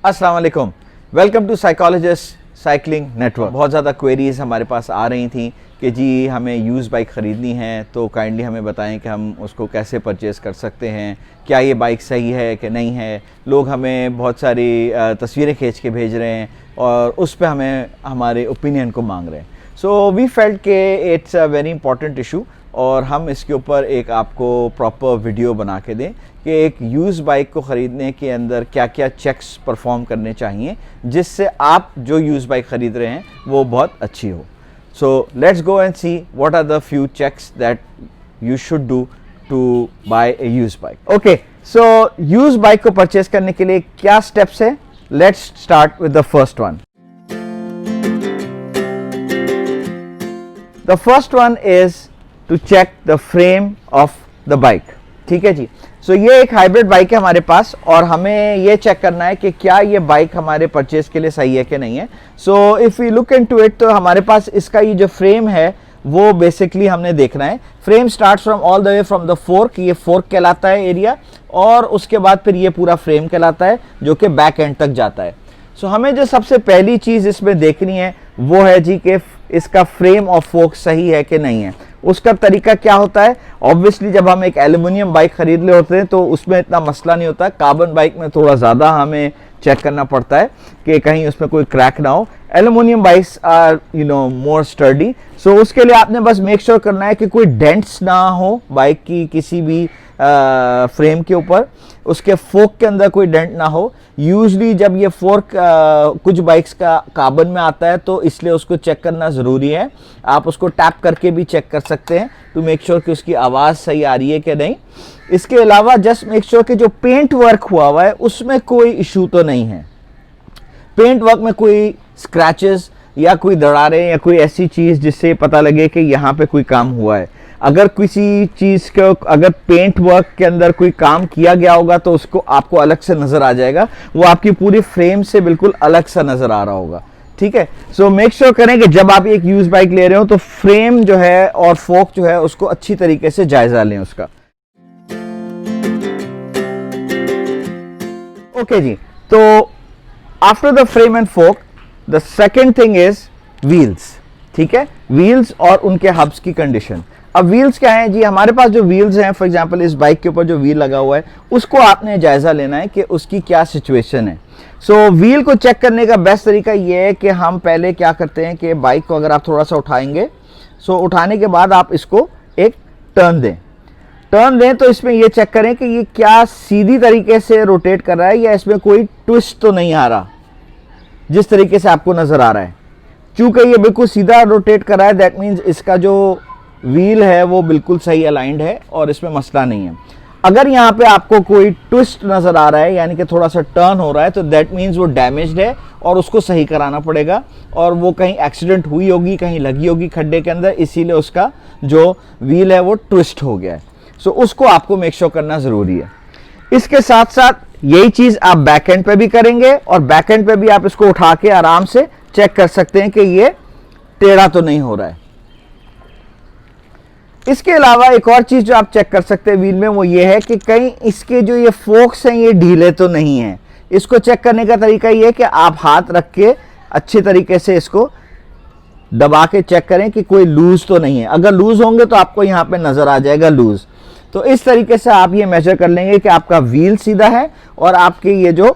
अस्सलाम वालेकुम, welcome to psychologist cycling network. बहुत ज़्यादा क्वेरीज हमारे पास आ रही थी कि जी हमें यूज़ बाइक ख़रीदनी है तो काइंडली हमें बताएं कि हम उसको कैसे परचेज़ कर सकते हैं, क्या ये बाइक सही है कि नहीं है। लोग हमें बहुत सारी तस्वीरें खींच के भेज रहे हैं और उस पर हमें हमारे ओपिनियन को मांग रहे हैं। सो वी फेल्ट के it's a very important issue और हम इसके ऊपर एक आपको प्रॉपर वीडियो बना के दें कि एक यूज़ बाइक को ख़रीदने के अंदर क्या क्या चेक्स परफॉर्म करने चाहिए जिससे आप जो यूज़ बाइक ख़रीद रहे हैं वो बहुत अच्छी हो। So let's go and see what are the few checks that you should do to buy a used bike. Okay, so used bike को परचेज करने के लिए क्या स्टेप्स है? Let's start with the first one. The first one is to check the frame of the bike. ठीक है जी। सो ये एक हाइब्रिड बाइक है हमारे पास और हमें ये चेक करना है कि क्या ये बाइक हमारे परचेज के लिए सही है कि नहीं है। So if you look into it तो हमारे पास इसका ये जो फ्रेम है वो बेसिकली हमने देखना है। Frame starts from all the way from the fork, ये फोर्क कहलाता है एरिया, और उसके बाद फिर ये पूरा फ्रेम कहलाता है जो कि बैक एंड तक जाता है। सो हमें जो सबसे पहली चीज़ इसमें देखनी है वो है जी कि इसका फ्रेम और फोर्क सही है कि नहीं है। उसका तरीका क्या होता है? ऑब्वियसली जब हम एक एल्युमिनियम बाइक खरीद ले होते हैं तो उसमें इतना मसला नहीं होता। कार्बन बाइक में थोड़ा ज़्यादा हमें चेक करना पड़ता है कि कहीं उसमें कोई क्रैक ना हो। Aluminium bikes are more sturdy. So उसके लिए आपने बस मेक श्योर करना है कि कोई डेंट्स ना हो बाइक की किसी भी फ्रेम के ऊपर, उसके फोर्क के अंदर कोई डेंट ना हो। यूजली जब ये फोर्क कुछ बाइक्स का कार्बन में आता है तो इसलिए उसको चेक करना ज़रूरी है। आप उसको टैप करके भी चेक कर सकते हैं टू मेक श्योर कि उसकी आवाज़ सही आ रही है कि नहीं। इसके अलावा जस्ट मेक श्योर कि जो पेंट वर्क हुआ है उसमें कोई इशू तो नहीं है। पेंट वर्क में कोई स्क्रैचेस या कोई दरारें या कोई ऐसी चीज़ जिससे पता लगे कि यहाँ पे कोई काम हुआ है। अगर किसी चीज़ को अगर पेंट वर्क के अंदर कोई काम किया गया होगा तो उसको आपको अलग से नज़र आ जाएगा, वो आपकी पूरी फ्रेम से बिल्कुल अलग सा नज़र आ रहा होगा। ठीक है। सो मेक श्योर करें कि जब आप एक यूज़ बाइक ले रहे हो तो फ्रेम जो है और फोर्क जो है उसको अच्छी तरीके से जायजा लें उसका। ओके जी। तो after the frame and fork the second thing is wheels. ठीक है, व्हील्स और उनके हब्स की कंडीशन। अब व्हील्स क्या है जी? हमारे पास जो व्हील्स हैं, फॉर एग्जांपल इस बाइक के ऊपर जो व्हील लगा हुआ है उसको आपने जायजा लेना है कि उसकी क्या सिचुएशन है। सो व्हील को चेक करने का बेस्ट तरीका ये है कि हम पहले क्या करते हैं कि बाइक को अगर आप थोड़ा सा उठाएंगे, सो उठाने के बाद आप इसको एक टर्न दें तो इसमें ये चेक करें कि ये क्या सीधी तरीके से रोटेट कर रहा है या इसमें कोई ट्विस्ट तो नहीं आ रहा जिस तरीके से आपको नजर आ रहा है। चूंकि ये बिल्कुल सीधा रोटेट कर रहा है दैट मीन्स इसका जो व्हील है वो बिल्कुल सही अलाइंड है और इसमें मसला नहीं है। अगर यहाँ पे आपको कोई ट्विस्ट नजर आ रहा है यानी कि थोड़ा सा टर्न हो रहा है तो दैट मीन्स वो डैमेज्ड है और उसको सही कराना पड़ेगा, और वो कहीं एक्सीडेंट हुई होगी, कहीं लगी होगी खड्डे के अंदर, इसीलिए उसका जो व्हील है वो ट्विस्ट हो गया है। सो उसको आपको मेक श्योर करना ज़रूरी है। इसके साथ साथ यही चीज़ आप बैक एंड पे भी करेंगे और बैक एंड पे भी आप इसको उठा के आराम से चेक कर सकते हैं कि ये टेढ़ा तो नहीं हो रहा है। इसके अलावा एक और चीज़ जो आप चेक कर सकते हैं व्हील में वो ये है कि कहीं इसके जो ये फोर्क्स हैं ये ढीले तो नहीं हैं। इसको चेक करने का तरीका ये है कि आप हाथ रख के अच्छे तरीके से इसको दबा के चेक करें कि कोई लूज तो नहीं है। अगर लूज होंगे तो आपको यहाँ पे नज़र आ जाएगा लूज। तो इस तरीके से आप ये मेजर कर लेंगे कि आपका व्हील सीधा है और आपके ये जो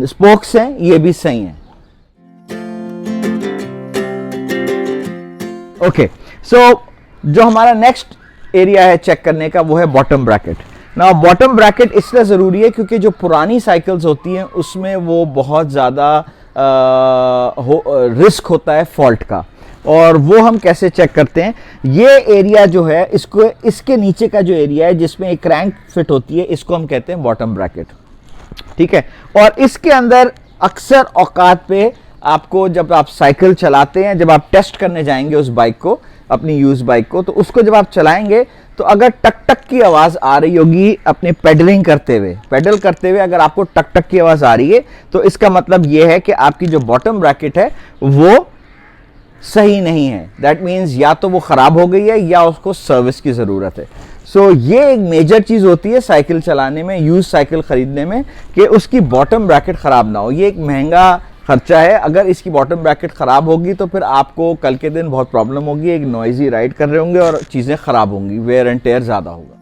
स्पोक्स हैं ये भी सही हैं। ओके, सो जो हमारा नेक्स्ट एरिया है चेक करने का वो है बॉटम ब्रैकेट। ना बॉटम ब्रैकेट इसलिए ज़रूरी है क्योंकि जो पुरानी साइकिल्स होती हैं उसमें वो बहुत ज़्यादा रिस्क होता है फॉल्ट का, और वो हम कैसे चेक करते हैं? ये एरिया जो है इसको, इसके नीचे का जो एरिया है जिसमें एक क्रैंक फिट होती है इसको हम कहते हैं बॉटम ब्रैकेट। ठीक है, और इसके अंदर अक्सर औकात पे आपको जब आप साइकिल चलाते हैं, जब आप टेस्ट करने जाएंगे उस बाइक को, अपनी यूज बाइक को, तो उसको जब आप चलाएंगे तो अगर टक टक की आवाज़ आ रही होगी अपने पेडल करते हुए अगर आपको टक टक की आवाज़ आ रही है तो इसका मतलब ये है कि आपकी जो बॉटम ब्रैकेट है वो सही नहीं है। दैट मीन्स या तो वो ख़राब हो गई है या उसको सर्विस की ज़रूरत है। सो ये एक मेजर चीज़ होती है साइकिल चलाने में, यूज साइकिल खरीदने में, कि उसकी बॉटम ब्रैकेट ख़राब ना हो। ये एक महंगा खर्चा है। अगर इसकी बॉटम ब्रैकेट ख़राब होगी तो फिर आपको कल के दिन बहुत प्रॉब्लम होगी, एक नॉइजी राइड कर रहे होंगे और चीज़ें ख़राब होंगी, वेयर एंड टेयर ज़्यादा होगा।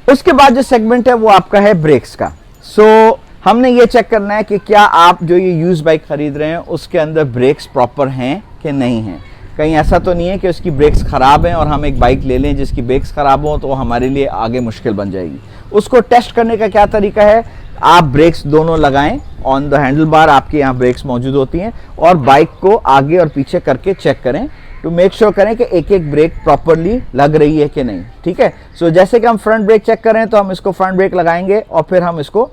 उसके बाद जो सेगमेंट है वो आपका है ब्रेक्स का। सो हमने ये चेक करना है कि क्या आप जो ये यूज बाइक खरीद रहे हैं उसके अंदर ब्रेक्स प्रॉपर हैं कि नहीं हैं। कहीं ऐसा तो नहीं है कि उसकी ब्रेक्स ख़राब हैं और हम एक बाइक ले लें जिसकी ब्रेक्स ख़राब हो तो हमारे लिए आगे मुश्किल बन जाएगी। उसको टेस्ट करने का क्या तरीका है, आप ब्रेक्स दोनों लगाएं, ऑन द हैंडल बार आपके यहाँ ब्रेक्स मौजूद होती हैं, और बाइक को आगे और पीछे करके चेक करें टू मेक श्योर करें कि एक एक ब्रेक प्रॉपरली लग रही है कि नहीं। ठीक है, सो जैसे कि हम फ्रंट ब्रेक चेक करें तो हम इसको फ्रंट ब्रेक लगाएंगे और फिर हम इसको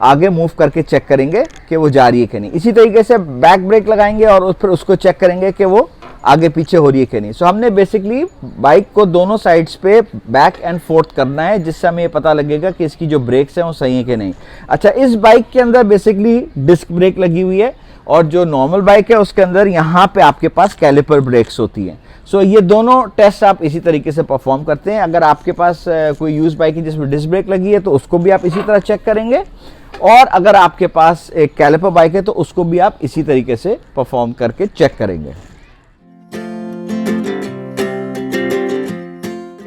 आगे मूव करके चेक करेंगे कि वो जा रही है कि नहीं। इसी तरीके से बैक ब्रेक लगाएंगे और फिर उसको चेक करेंगे कि वो आगे पीछे हो रही है कि नहीं। सो हमने बेसिकली बाइक को दोनों साइड्स पे बैक एंड फोर्थ करना है, जिससे हमें ये पता लगेगा कि इसकी जो ब्रेक्स हैं वो सही है कि नहीं। अच्छा, इस बाइक के अंदर बेसिकली डिस्क ब्रेक लगी हुई है और जो नॉर्मल बाइक है उसके अंदर यहाँ पे आपके पास कैलिपर ब्रेक्स होती हैं। सो ये दोनों टेस्ट आप इसी तरीके से परफॉर्म करते हैं। अगर आपके पास कोई यूज बाइक है जिसमें डिस्क ब्रेक लगी है तो उसको भी आप इसी तरह चेक करेंगे, और अगर आपके पास एक कैलिपर बाइक है तो उसको भी आप इसी तरीके से परफॉर्म करके चेक करेंगे।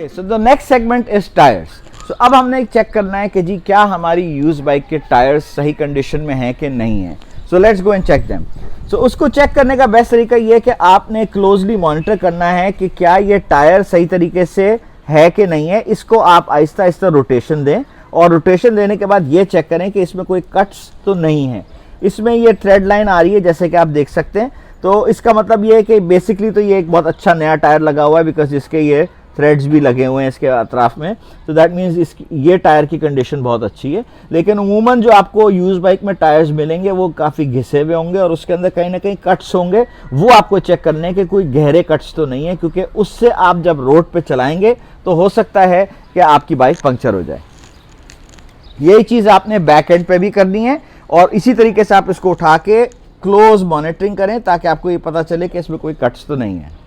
So the next segment is tyres. So अब हमने चेक करना है कि जी क्या हमारी यूज बाइक के टायर्स सही कंडीशन में हैं कि नहीं है। So let's go and check them. So उसको चेक करने का बेस्ट तरीका ये है कि आपने क्लोजली मॉनिटर करना है कि क्या ये टायर सही तरीके से है कि नहीं है। इसको आप आहिस्ता आहिस्ता रोटेशन दें और रोटेशन देने के बाद ये चेक करें कि इसमें कोई कट्स तो नहीं है। इसमें ये थ्रेड लाइन आ रही है जैसे कि आप देख सकते हैं, तो इसका मतलब ये है कि बेसिकली तो ये एक बहुत अच्छा नया टायर लगा हुआ है, बिकॉज इसके ये थ्रेड्स भी लगे हुए हैं इसके अतराफ में। तो दैट मीन्स इसकी ये टायर की कंडीशन बहुत अच्छी है। लेकिन उमूमन जो आपको यूज बाइक में टायर्स मिलेंगे वो काफ़ी घिसे हुए होंगे और उसके अंदर कहीं ना कहीं कट्स होंगे। वो आपको चेक करने हैं कि कोई गहरे कट्स तो नहीं है, क्योंकि उससे आप जब रोड पे चलाएंगे तो हो सकता है कि आपकी बाइक पंक्चर हो जाए। यही चीज़ आपने बैक एंड पे भी करनी है और इसी तरीके से आप इसको उठा के क्लोज मॉनिटरिंग करें ताकि आपको ये पता चले कि इसमें कोई कट्स तो नहीं है।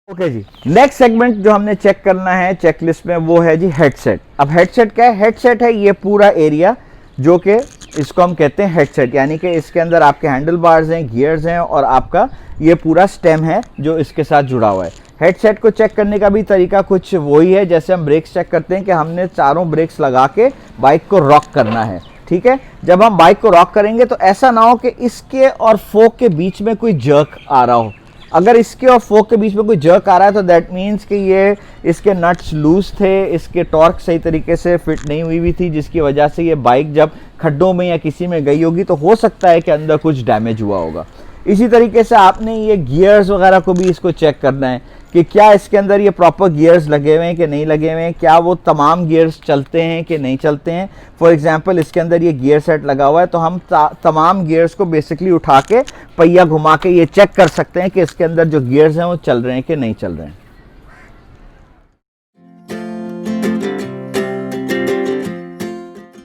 ओके जी, नेक्स्ट सेगमेंट जो हमने चेक करना है चेकलिस्ट में वो है जी हेडसेट। अब हेडसेट क्या है? हेडसेट है ये पूरा एरिया जो कि इसको हम कहते हैं हेडसेट, यानी कि इसके अंदर आपके हैंडल बार्स हैं, गियर्स हैं और आपका ये पूरा स्टेम है जो इसके साथ जुड़ा हुआ है। हेडसेट को चेक करने का भी तरीका कुछ वही है जैसे हम ब्रेक्स चेक करते हैं कि हमने चारों ब्रेक्स लगा के बाइक को रॉक करना है। ठीक है, जब हम बाइक को रॉक करेंगे तो ऐसा ना हो कि इसके और फोक के बीच में कोई जर्क आ रहा हो। अगर इसके और फोक के बीच में कोई जर्क आ रहा है तो दैट मीन्स कि ये इसके नट्स लूज थे, इसके टॉर्क सही तरीके से फिट नहीं हुई हुई थी, जिसकी वजह से ये बाइक जब खड्डों में या किसी में गई होगी तो हो सकता है कि अंदर कुछ डैमेज हुआ होगा। इसी तरीके से आपने ये गियर्स वगैरह को भी इसको चेक करना है कि क्या इसके अंदर ये प्रॉपर गियर्स लगे हुए हैं कि नहीं लगे हुए हैं, क्या वो तमाम गियर्स चलते हैं कि नहीं चलते हैं। फॉर एग्जांपल इसके अंदर ये गियर सेट लगा हुआ है तो हम तमाम गियर्स को बेसिकली उठा के पहिया घुमा के ये चेक कर सकते हैं कि इसके अंदर जो गियर्स हैं वो चल रहे हैं कि नहीं चल रहे हैं।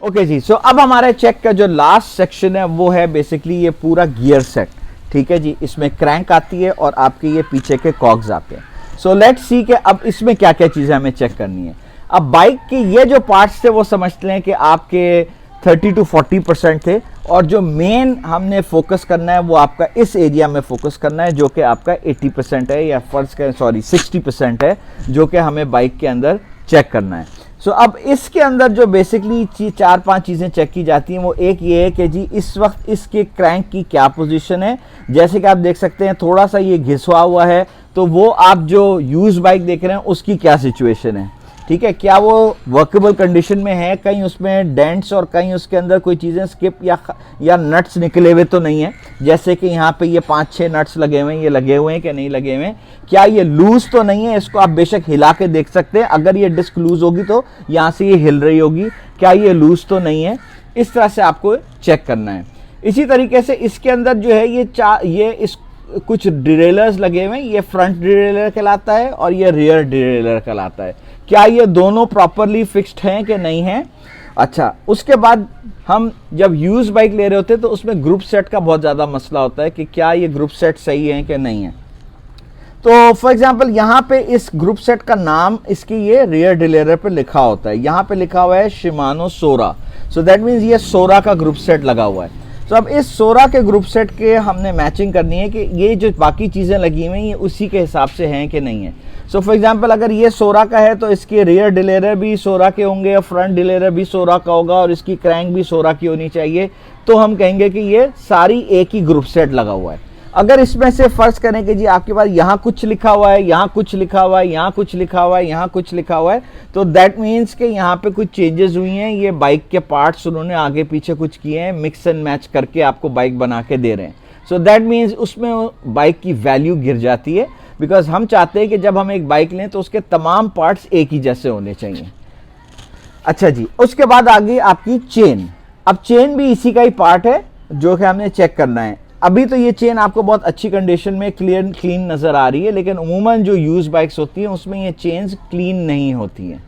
ओके जी, सो अब हमारे चेक का जो लास्ट सेक्शन है वो है बेसिकली ये पूरा गियर सेट। ठीक है जी, इसमें क्रैंक आती है और आपके ये पीछे के कॉग्स आते हैं। सो लेट्स सी कि अब इसमें क्या क्या चीज़ें हमें चेक करनी है। अब बाइक के ये जो पार्ट्स थे वो समझते हैं कि आपके 30 to 40% थे और जो मेन हमने फोकस करना है वो आपका इस एरिया में फोकस करना है जो कि आपका 80% है या फर्ज करें 60% है जो कि हमें बाइक के अंदर चेक करना है। सो अब इसके अंदर जो बेसिकली 4-5 चीज़ें चेक की जाती हैं वो एक ये है कि जी इस वक्त इसके क्रैंक की क्या पोजीशन है। जैसे कि आप देख सकते हैं थोड़ा सा ये घिसवा हुआ है, तो वो आप जो यूज बाइक देख रहे हैं उसकी क्या सिचुएशन है। ठीक है, क्या वो वर्केबल कंडीशन में है, कहीं उसमें डेंट्स और कहीं उसके अंदर कोई चीज़ें स्किप या नट्स निकले हुए तो नहीं है। जैसे कि यहाँ पे ये 5-6 नट्स लगे हुए हैं, ये लगे हुए हैं कि नहीं लगे हुए हैं, क्या ये लूज तो नहीं है। इसको आप बेशक हिला के देख सकते हैं, अगर ये डिस्क लूज होगी तो यहाँ से ये हिल रही होगी, क्या ये लूज तो नहीं है। इस तरह से आपको चेक करना है। इसी तरीके से इसके अंदर जो है ये कुछ डिरेलर्स लगे हुए हैं, ये फ्रंट डिरेलर कहलाता है और ये रियर डिरेलर कहलाता है। क्या ये दोनों प्रॉपरली फिक्स्ड हैं कि नहीं है। अच्छा, उसके बाद हम जब यूज बाइक ले रहे होते हैं तो उसमें ग्रुप सेट का बहुत ज़्यादा मसला होता है कि क्या ये ग्रुप सेट सही है कि नहीं है। तो फॉर एग्जांपल यहाँ पे इस ग्रुप सेट का नाम इसकी ये रियर डिलेवर पे लिखा होता है, यहाँ पे लिखा हुआ है Shimano Sora, so that means ये सोरा का ग्रुप सेट लगा हुआ है। तो अब इस सोरा के ग्रुप सेट के हमने मैचिंग करनी है कि ये जो बाकी चीज़ें लगी हुई हैं ये उसी के हिसाब से हैं कि नहीं है। सो फॉर एग्जांपल अगर ये सोरा का है तो इसके रियर डिलेयर भी सोरा के होंगे और फ्रंट डिलेयर भी सोरा का होगा और इसकी क्रैंक भी सोरा की होनी चाहिए, तो हम कहेंगे कि ये सारी एक ही ग्रुप सेट लगा हुआ है। अगर इसमें से फर्ज करें कि जी आपके पास यहाँ कुछ लिखा हुआ है, यहाँ कुछ लिखा हुआ है, यहाँ कुछ लिखा हुआ है, यहाँ कुछ लिखा हुआ है, तो दैट मीन्स कि यहाँ पे कुछ चेंजेस हुई हैं, ये बाइक के पार्ट्स उन्होंने आगे पीछे कुछ किए हैं, मिक्स एंड मैच करके आपको बाइक बना के दे रहे हैं। सो दैट मीन्स उसमें बाइक की वैल्यू गिर जाती है, बिकॉज हम चाहते हैं कि जब हम एक बाइक लें तो उसके तमाम पार्ट्स एक ही जैसे होने चाहिए। अच्छा जी, उसके बाद आ गई आपकी चेन। अब चेन भी इसी का ही पार्ट है जो कि हमने चेक करना है। अभी तो ये चेन आपको बहुत अच्छी कंडीशन में क्लीन नज़र आ रही है, लेकिन उमूमन जो यूज बाइक्स होती हैं उसमें ये चेन्स क्लीन नहीं होती हैं।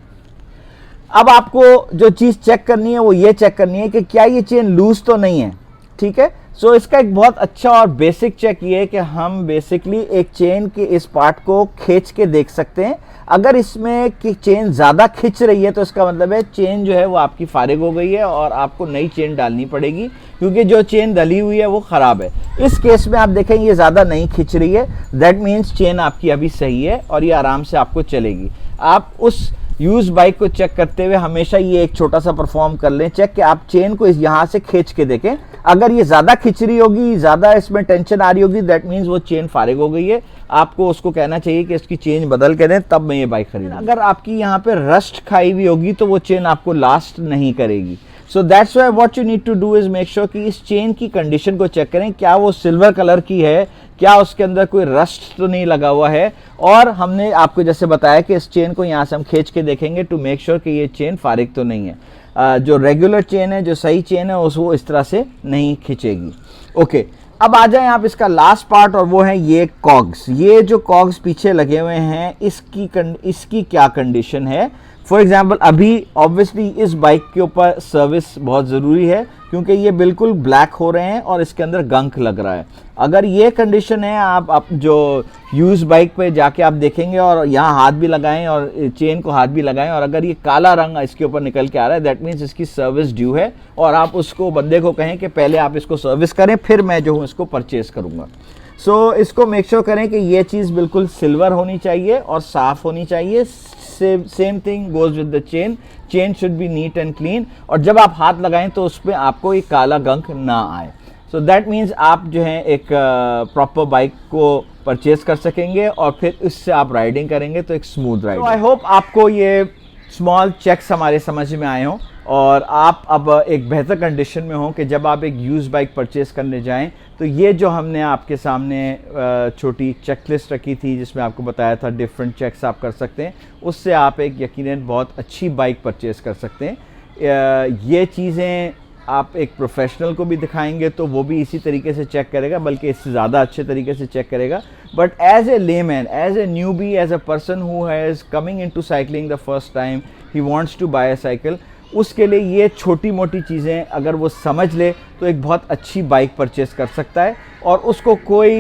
अब आपको जो चीज़ चेक करनी है वो ये चेक करनी है कि क्या ये चेन लूज तो नहीं है, ठीक है। सो इसका एक बहुत अच्छा और बेसिक चेक ये है कि हम बेसिकली एक चेन के इस पार्ट को खींच के देख सकते हैं। अगर इसमें कि चेन ज़्यादा खिंच रही है तो इसका मतलब है चेन जो है वो आपकी फारिग हो गई है और आपको नई चेन डालनी पड़ेगी, क्योंकि जो चेन डली हुई है वो ख़राब है। इस केस में आप देखें ये ज़्यादा नहीं खिंच रही है, दैट मीन्स चेन आपकी अभी सही है और ये आराम से आपको चलेगी। आप उस यूज बाइक को चेक करते हुए हमेशा ये एक छोटा सा परफॉर्म कर लें चेक कि आप चेन को इस यहाँ से खींच के देखें। अगर ये ज़्यादा खिंच रही होगी, ज़्यादा इसमें टेंशन आ रही होगी, दैट मीन्स वो चेन फारिग हो गई है। आपको उसको कहना चाहिए कि इसकी चेन बदल के दें, तब मैं ये बाइक खरीदूं। अगर आपकी यहाँ पे रस्ट खाई हुई होगी तो वो चेन आपको लास्ट नहीं करेगी। So that's why what you need to do is make sure कि इस चेन की कंडीशन को चेक करें, क्या वो सिल्वर कलर की है, क्या उसके अंदर कोई रस्ट तो नहीं लगा हुआ है। और हमने आपको जैसे बताया कि इस चेन को यहाँ से हम खींच के देखेंगे टू मेक श्योर कि ये चेन फारिग तो नहीं है। जो रेगुलर चेन है, जो सही चेन है, उसको इस तरह से नहीं खींचेगी। ओके, अब आ जाएं आप इसका लास्ट पार्ट और वो है ये कॉग्स। ये जो कॉग्स पीछे लगे हुए हैं इसकी क्या कंडीशन है। फॉर एग्जाम्पल अभी ऑब्वियसली इस बाइक के ऊपर सर्विस बहुत ज़रूरी है क्योंकि ये बिल्कुल ब्लैक हो रहे हैं और इसके अंदर गंक लग रहा है। अगर ये कंडीशन है, आप जो यूज बाइक पे जाके आप देखेंगे और यहाँ हाथ भी लगाएं और चेन को हाथ भी लगाएं और अगर ये काला रंग इसके ऊपर निकल के आ रहा है, दैट मीन्स इसकी सर्विस ड्यू है और आप उसको बंदे को कहें कि पहले आप इसको सर्विस करें फिर मैं जो हूँ इसको परचेज करूँगा। सो इसको मेक श्योर करें कि ये चीज़ बिल्कुल सिल्वर होनी चाहिए और साफ़ होनी चाहिए। Same thing goes with the chain should be neat and clean और जब आप हाथ लगाएं तो उसमें आपको एक काला गंक ना आए। सो दैट मीन्स आप जो है एक प्रॉपर बाइक को परचेज कर सकेंगे और फिर इससे आप राइडिंग करेंगे तो एक स्मूथ राइड। आई होप आपको ये स्मॉल चेक्स हमारे समझ में आए हों और आप अब एक बेहतर कंडीशन में हो कि जब आप एक यूज़ बाइक परचेज़ करने जाएं तो ये जो हमने आपके सामने छोटी चेकलिस्ट रखी थी जिसमें आपको बताया था डिफरेंट चेक्स आप कर सकते हैं, उससे आप एक यकीनन बहुत अच्छी बाइक परचेज़ कर सकते हैं। ये चीज़ें आप एक प्रोफेशनल को भी दिखाएंगे तो वो भी इसी तरीके से चेक करेगा, बल्कि इससे ज़्यादा अच्छे तरीके से चेक करेगा। But as a layman, as a newbie, as a person who has coming into cycling the first time, he wants to buy a cycle, उसके लिए ये छोटी मोटी चीज़ें अगर वो समझ ले तो एक बहुत अच्छी बाइक परचेस कर सकता है और उसको कोई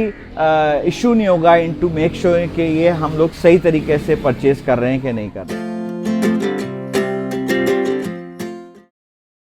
इशू नहीं होगा इन टू मेक श्योर कि ये हम लोग सही तरीके से परचेस कर रहे हैं कि नहीं कर रहे हैं।